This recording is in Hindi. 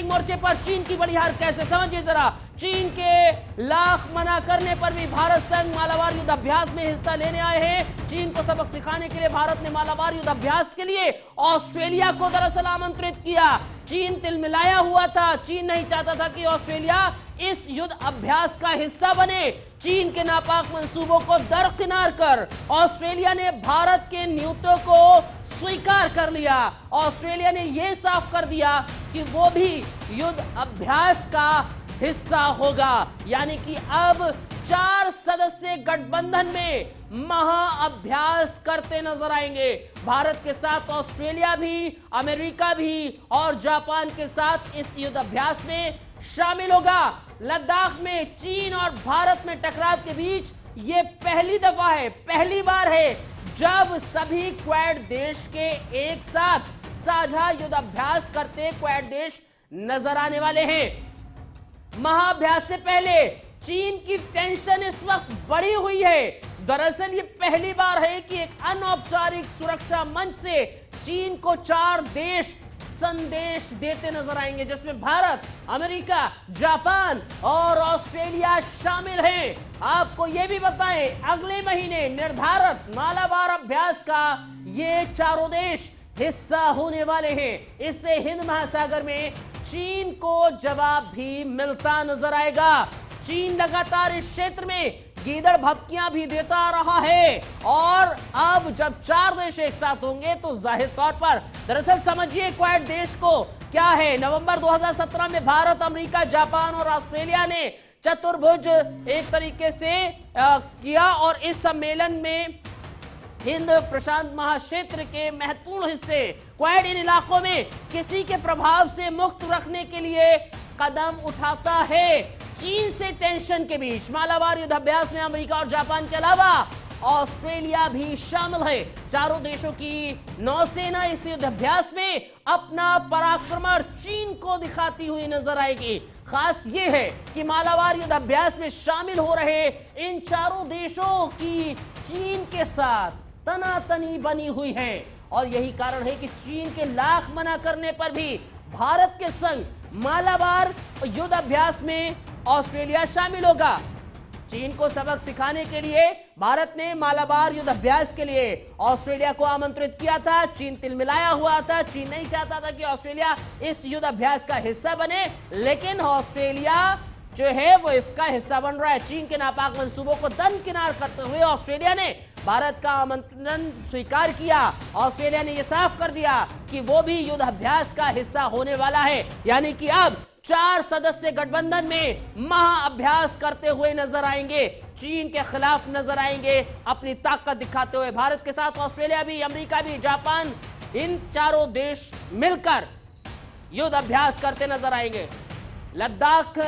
मोर्चे पर चीन की बड़ी हार कैसे, समझिए जरा। चीन के लाख मना करने पर भी भारत संग मालाबार युद्ध अभ्यास में हिस्सा लेने आए हैं। चीन को सबक सिखाने के लिए भारत ने मालाबार युद्ध अभ्यास के लिए ऑस्ट्रेलिया को दरअसल आमंत्रित किया। चीन तिलमिलाया हुआ था। चीन नहीं चाहता था कि ऑस्ट्रेलिया इस युद्ध अभ्यास का हिस्सा बने। चीन के नापाक मंसूबों को दरकिनार कर ऑस्ट्रेलिया ने भारत के न्योतों को स्वीकार कर लिया। ऑस्ट्रेलिया ने यह साफ कर दिया कि वो भी युद्ध अभ्यास का हिस्सा होगा, यानी कि अब 4 सदस्य गठबंधन में महाअभ्यास करते नजर आएंगे। भारत के साथ ऑस्ट्रेलिया भी, अमेरिका भी और जापान के साथ इस युद्ध अभ्यास में शामिल होगा। लद्दाख में चीन और भारत में टकराव के बीच ये पहली दफा है, पहली बार है जब सभी क्वाड देश के एक साथ साझा युद्ध अभ्यास करते क्वाड देश नजर आने वाले हैं। महाअभ्यास से पहले चीन की टेंशन इस वक्त बढ़ी हुई है। दरअसल ये पहली बार है कि एक अनौपचारिक सुरक्षा मंच से चीन को 4 देश संदेश देते नजर आएंगे, जिसमें भारत, अमेरिका, जापान और ऑस्ट्रेलिया शामिल हैं। आपको यह भी बताएं, अगले महीने निर्धारित मालाबार अभ्यास का ये 4 देश हिस्सा होने वाले हैं। इससे हिंद महासागर में चीन को जवाब भी मिलता नजर आएगा। चीन लगातार इस क्षेत्र में गीदड़ भपकियां भी देता रहा है और अब जब 4 देश एक साथ होंगे तो जाहिर तौर पर, दरअसल समझिए क्वाड देश को क्या है। नवंबर 2017 में भारत, अमेरिका, जापान और ऑस्ट्रेलिया ने चतुर्भुज एक तरीके से किया और इस सम्मेलन में हिंद प्रशांत महाक्षेत्र के महत्वपूर्ण हिस्से क्वाड इन इलाकों में किसी के प्रभाव से मुक्त रखने के लिए कदम उठाता है। चीन से टेंशन के बीच मालाबार युद्ध अभ्यास में अमेरिका और जापान के अलावा ऑस्ट्रेलिया भी शामिल है। चारों देशों की नौसेना इस युद्ध अभ्यास में अपना पराक्रम चीन को दिखाती हुई नजर आएगी। खास ये है कि मालाबार युद्ध अभ्यास में शामिल हो रहे इन चारों देशों की चीन के साथ तनातनी बनी हुई है और यही कारण है कि चीन के लाख मना करने पर भी भारत के संग मालाबार युद्ध अभ्यास में ऑस्ट्रेलिया शामिल होगा। चीन को सबक सिखाने के लिए भारत ने मालाबार युद्ध अभ्यास के लिए ऑस्ट्रेलिया को आमंत्रित किया था। चीन तिलमिलाया हुआ था। चीन नहीं चाहता था कि ऑस्ट्रेलिया इस युद्ध अभ्यास का हिस्सा बने, लेकिन ऑस्ट्रेलिया जो है वो इसका हिस्सा बन रहा है। चीन के नापाक मंसूबों को दरकिनार करते हुए ऑस्ट्रेलिया ने भारत का आमंत्रण स्वीकार किया। ऑस्ट्रेलिया ने यह साफ कर दिया कि वो भी युद्ध अभ्यास का हिस्सा होने वाला है, यानी कि अब 4 सदस्य गठबंधन में महाअभ्यास करते हुए नजर आएंगे। चीन के खिलाफ नजर आएंगे, अपनी ताकत दिखाते हुए। भारत के साथ ऑस्ट्रेलिया भी, अमेरिका भी, जापान, इन चारों देश मिलकर युद्ध अभ्यास करते नजर आएंगे। लद्दाख